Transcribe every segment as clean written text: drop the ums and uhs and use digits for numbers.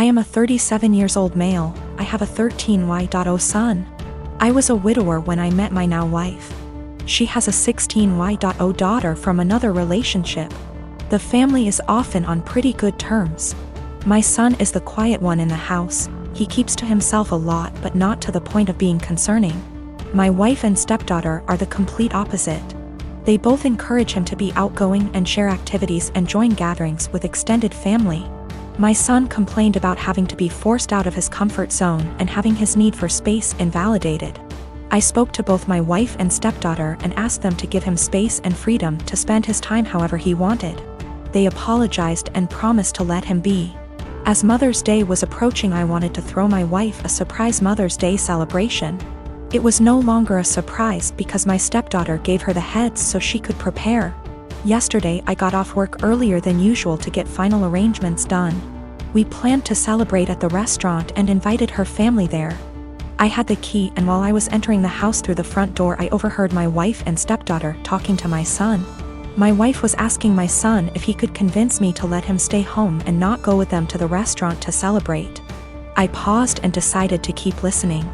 I am a 37 years old male. I have a 13Y.0 son. I was a widower when I met my now wife. She has a 16Y.0 daughter from another relationship. The family is often on pretty good terms. My son is the quiet one in the house. He keeps to himself a lot, but not to the point of being concerning. My wife and stepdaughter are the complete opposite. They both encourage him to be outgoing and share activities and join gatherings with extended family. My son complained about having to be forced out of his comfort zone and having his need for space invalidated. I spoke to both my wife and stepdaughter and asked them to give him space and freedom to spend his time however he wanted. They apologized and promised to let him be. As Mother's Day was approaching, I wanted to throw my wife a surprise Mother's Day celebration. It was no longer a surprise because my stepdaughter gave her the heads so she could prepare. Yesterday I got off work earlier than usual to get final arrangements done. We planned to celebrate at the restaurant and invited her family there. I had the key, and while I was entering the house through the front door, I overheard my wife and stepdaughter talking to my son. My wife was asking my son if he could convince me to let him stay home and not go with them to the restaurant to celebrate. I paused and decided to keep listening.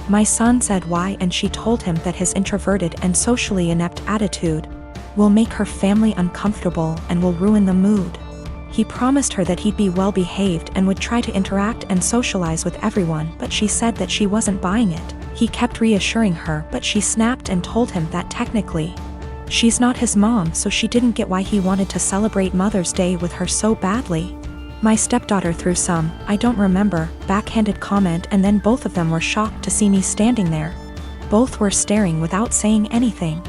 My son said why, and she told him that his introverted and socially inept attitude will make her family uncomfortable and will ruin the mood. He promised her that he'd be well behaved and would try to interact and socialize with everyone, but she said that she wasn't buying it. He kept reassuring her, but she snapped and told him that technically she's not his mom, so she didn't get why he wanted to celebrate Mother's Day with her so badly. My stepdaughter threw some, I don't remember, backhanded comment, and then both of them were shocked to see me standing there. Both were staring without saying anything.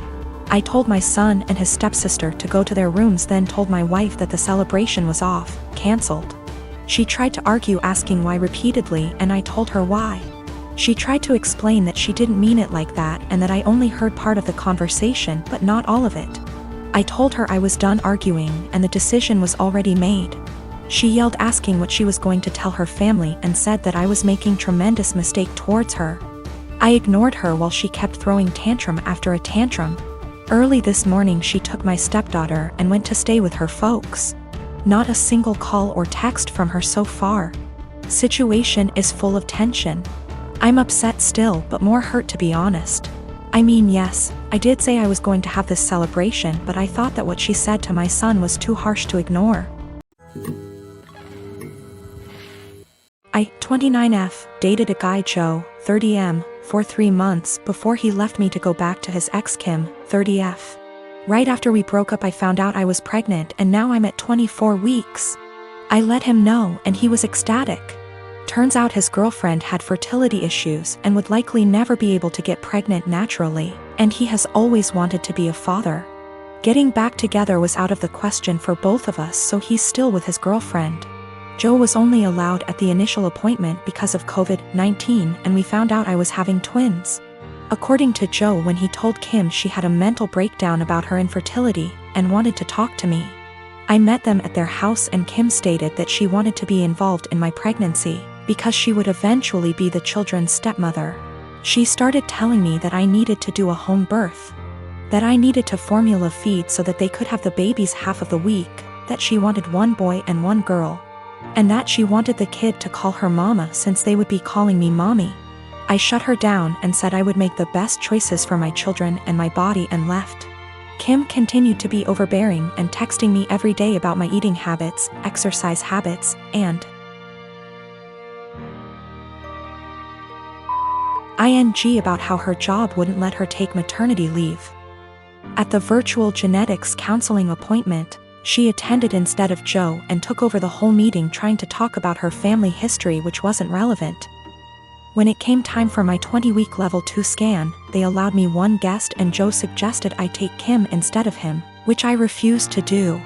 I told my son and his stepsister to go to their rooms, then told my wife that the celebration was off, cancelled. She tried to argue, asking why repeatedly, and I told her why. She tried to explain that she didn't mean it like that and that I only heard part of the conversation but not all of it. I told her I was done arguing and the decision was already made. She yelled, asking what she was going to tell her family, and said that I was making tremendous mistake towards her. I ignored her while she kept throwing tantrum after a tantrum. Early this morning she took my stepdaughter and went to stay with her folks. Not a single call or text from her so far. Situation is full of tension. I'm upset still, but more hurt, to be honest. I mean, yes, I did say I was going to have this celebration, but I thought that what she said to my son was too harsh to ignore. I, 29F, dated a guy Joe, 30M, for 3 months before he left me to go back to his ex Kim, 30F. Right after we broke up I found out I was pregnant, and now I'm at 24 weeks. I let him know and he was ecstatic. Turns out his girlfriend had fertility issues and would likely never be able to get pregnant naturally, and he has always wanted to be a father. Getting back together was out of the question for both of us, so he's still with his girlfriend. Joe was only allowed at the initial appointment because of COVID-19, and we found out I was having twins. According to Joe, when he told Kim, she had a mental breakdown about her infertility and wanted to talk to me. I met them at their house, and Kim stated that she wanted to be involved in my pregnancy because she would eventually be the children's stepmother. She started telling me that I needed to do a home birth, that I needed to formula feed so that they could have the babies half of the week, that she wanted 1 boy and 1 girl. And that she wanted the kid to call her mama since they would be calling me mommy. I shut her down and said I would make the best choices for my children and my body, and left. Kim continued to be overbearing and texting me every day about my eating habits, exercise habits, and ing about how her job wouldn't let her take maternity leave. At the virtual genetics counseling appointment, she attended instead of Joe and took over the whole meeting, trying to talk about her family history, which wasn't relevant. When it came time for my 20-week level 2 scan, they allowed me 1 guest, and Joe suggested I take Kim instead of him, which I refused to do.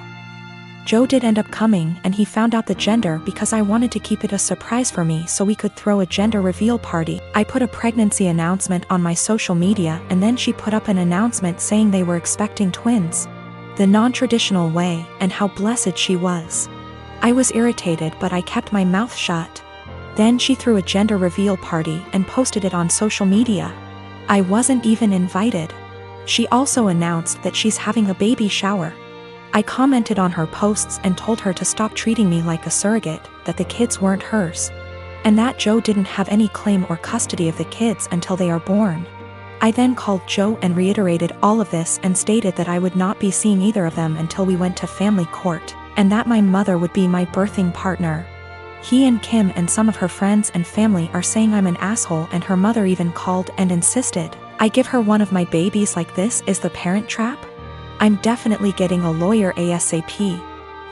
Joe did end up coming, and he found out the gender because I wanted to keep it a surprise for me so we could throw a gender reveal party. I put a pregnancy announcement on my social media, and then she put up an announcement saying they were expecting twins, the non-traditional way, and how blessed she was. I was irritated, but I kept my mouth shut. Then she threw a gender reveal party and posted it on social media. I wasn't even invited. She also announced that she's having a baby shower. I commented on her posts and told her to stop treating me like a surrogate, that the kids weren't hers, and that Joe didn't have any claim or custody of the kids until they are born. I then called Joe and reiterated all of this and stated that I would not be seeing either of them until we went to family court, and that my mother would be my birthing partner. He and Kim and some of her friends and family are saying I'm an asshole, and her mother even called and insisted I give her one of my babies. Like, this is the parent trap? I'm definitely getting a lawyer ASAP.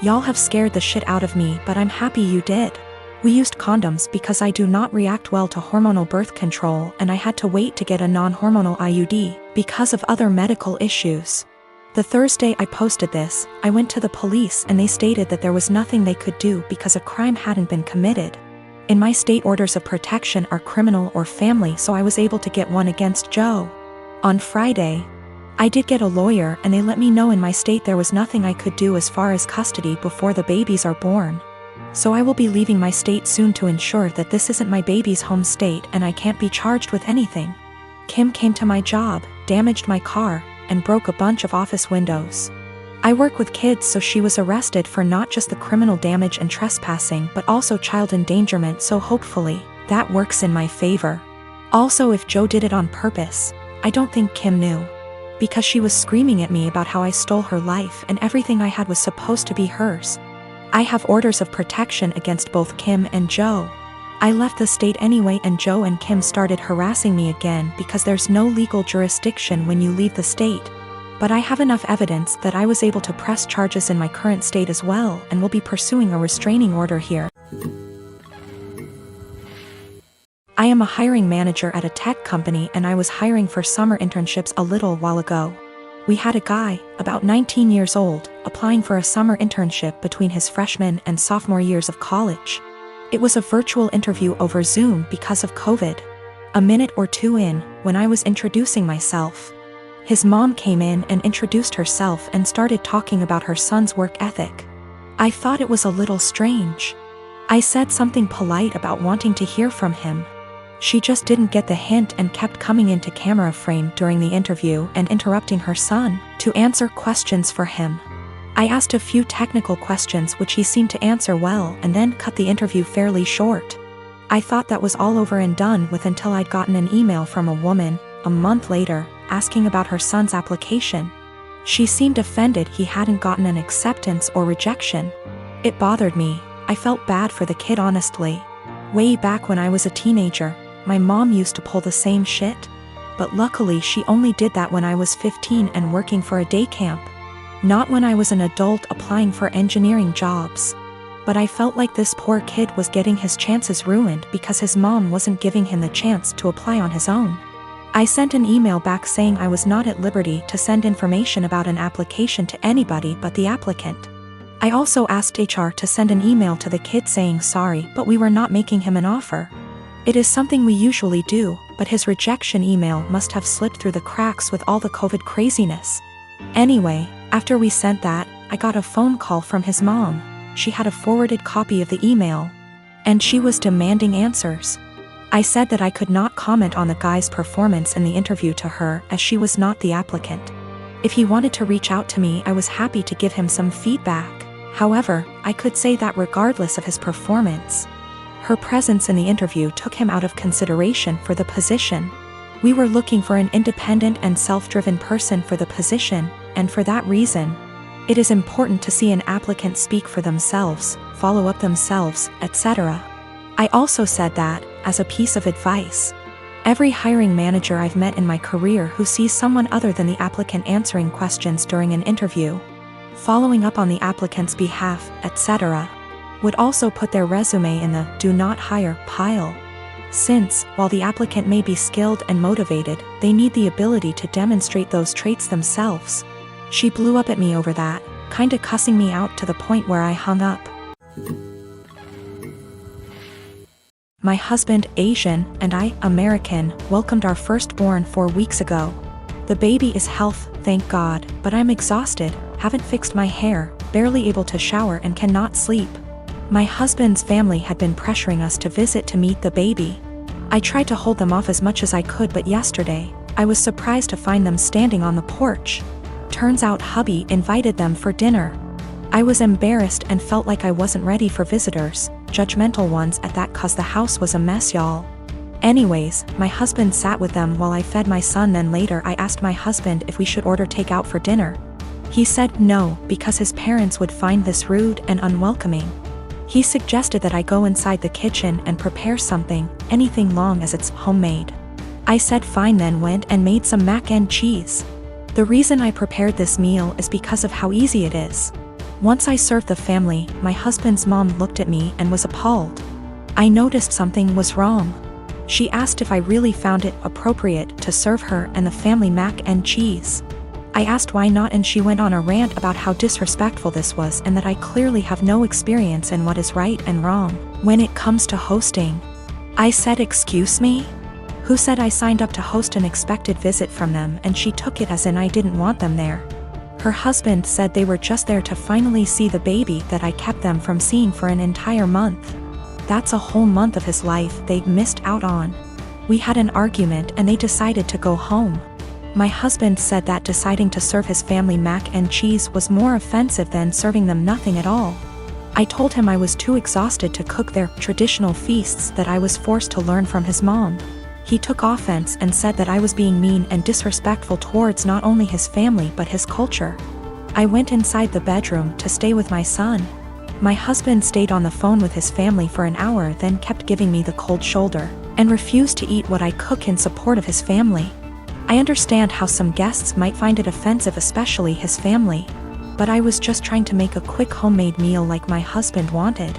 Y'all have scared the shit out of me, but I'm happy you did. We used condoms because I do not react well to hormonal birth control, and I had to wait to get a non-hormonal IUD because of other medical issues. The Thursday I posted this, I went to the police and they stated that there was nothing they could do because a crime hadn't been committed. In my state, orders of protection are criminal or family, so I was able to get one against Joe. On Friday, I did get a lawyer and they let me know in my state there was nothing I could do as far as custody before the babies are born. So I will be leaving my state soon to ensure that this isn't my baby's home state and I can't be charged with anything. Kim came to my job, damaged my car, and broke a bunch of office windows. I work with kids, so she was arrested for not just the criminal damage and trespassing but also child endangerment, so hopefully that works in my favor. Also, if Joe did it on purpose, I don't think Kim knew, because she was screaming at me about how I stole her life and everything I had was supposed to be hers. I have orders of protection against both Kim and Joe. I left the state anyway, and Joe and Kim started harassing me again because there's no legal jurisdiction when you leave the state. But I have enough evidence that I was able to press charges in my current state as well, and will be pursuing a restraining order here. I am a hiring manager at a tech company, and I was hiring for summer internships a little while ago. We had a guy, about 19 years old, applying for a summer internship between his freshman and sophomore years of college. It was a virtual interview over Zoom because of COVID. A minute or two in, when I was introducing myself, his mom came in and introduced herself and started talking about her son's work ethic. I thought it was a little strange. I said something polite about wanting to hear from him. She just didn't get the hint and kept coming into camera frame during the interview and interrupting her son to answer questions for him. I asked a few technical questions which he seemed to answer well, and then cut the interview fairly short. I thought that was all over and done with until I'd gotten an email from a woman, a month later, asking about her son's application. She seemed offended he hadn't gotten an acceptance or rejection. It bothered me. I felt bad for the kid, honestly. Way back when I was a teenager, my mom used to pull the same shit. But luckily she only did that when I was 15 and working for a day camp. Not when I was an adult applying for engineering jobs. But I felt like this poor kid was getting his chances ruined because his mom wasn't giving him the chance to apply on his own. I sent an email back saying I was not at liberty to send information about an application to anybody but the applicant. I also asked HR to send an email to the kid saying sorry, but we were not making him an offer. It is something we usually do, but his rejection email must have slipped through the cracks with all the COVID craziness. Anyway, after we sent that, I got a phone call from his mom. She had a forwarded copy of the email, and she was demanding answers. I said that I could not comment on the guy's performance in the interview to her, as she was not the applicant. If he wanted to reach out to me, I was happy to give him some feedback. However, I could say that regardless of his performance, her presence in the interview took him out of consideration for the position. We were looking for an independent and self-driven person for the position, and for that reason, it is important to see an applicant speak for themselves, follow up themselves, etc. I also said that, as a piece of advice, every hiring manager I've met in my career who sees someone other than the applicant answering questions during an interview, following up on the applicant's behalf, etc., would also put their resume in the do not hire pile. Since, while the applicant may be skilled and motivated, they need the ability to demonstrate those traits themselves. She blew up at me over that, kinda cussing me out to the point where I hung up. My husband, Asian, and I, American, welcomed our firstborn 4 weeks ago. The baby is healthy, thank God, but I'm exhausted, haven't fixed my hair, barely able to shower, and cannot sleep. My husband's family had been pressuring us to visit to meet the baby. I tried to hold them off as much as I could, but yesterday, I was surprised to find them standing on the porch. Turns out hubby invited them for dinner. I was embarrassed and felt like I wasn't ready for visitors, judgmental ones at that, cause the house was a mess, y'all. Anyways, my husband sat with them while I fed my son. Then later I asked my husband if we should order takeout for dinner. He said no, because his parents would find this rude and unwelcoming. He suggested that I go inside the kitchen and prepare something, anything long as it's homemade. I said fine, then went and made some mac and cheese. The reason I prepared this meal is because of how easy it is. Once I served the family, my husband's mom looked at me and was appalled. I noticed something was wrong. She asked if I really found it appropriate to serve her and the family mac and cheese. I asked why not, and she went on a rant about how disrespectful this was and that I clearly have no experience in what is right and wrong when it comes to hosting. I said, "Excuse me? Who said I signed up to host an expected visit from them?" And she took it as in I didn't want them there. Her husband said they were just there to finally see the baby that I kept them from seeing for an entire month. That's a whole month of his life they missed out on. We had an argument and they decided to go home. My husband said that deciding to serve his family mac and cheese was more offensive than serving them nothing at all. I told him I was too exhausted to cook their traditional feasts, that I was forced to learn from his mom. He took offense and said that I was being mean and disrespectful towards not only his family but his culture. I went inside the bedroom to stay with my son. My husband stayed on the phone with his family for an hour, then kept giving me the cold shoulder, and refused to eat what I cook in support of his family. I understand how some guests might find it offensive, especially his family, but I was just trying to make a quick homemade meal like my husband wanted.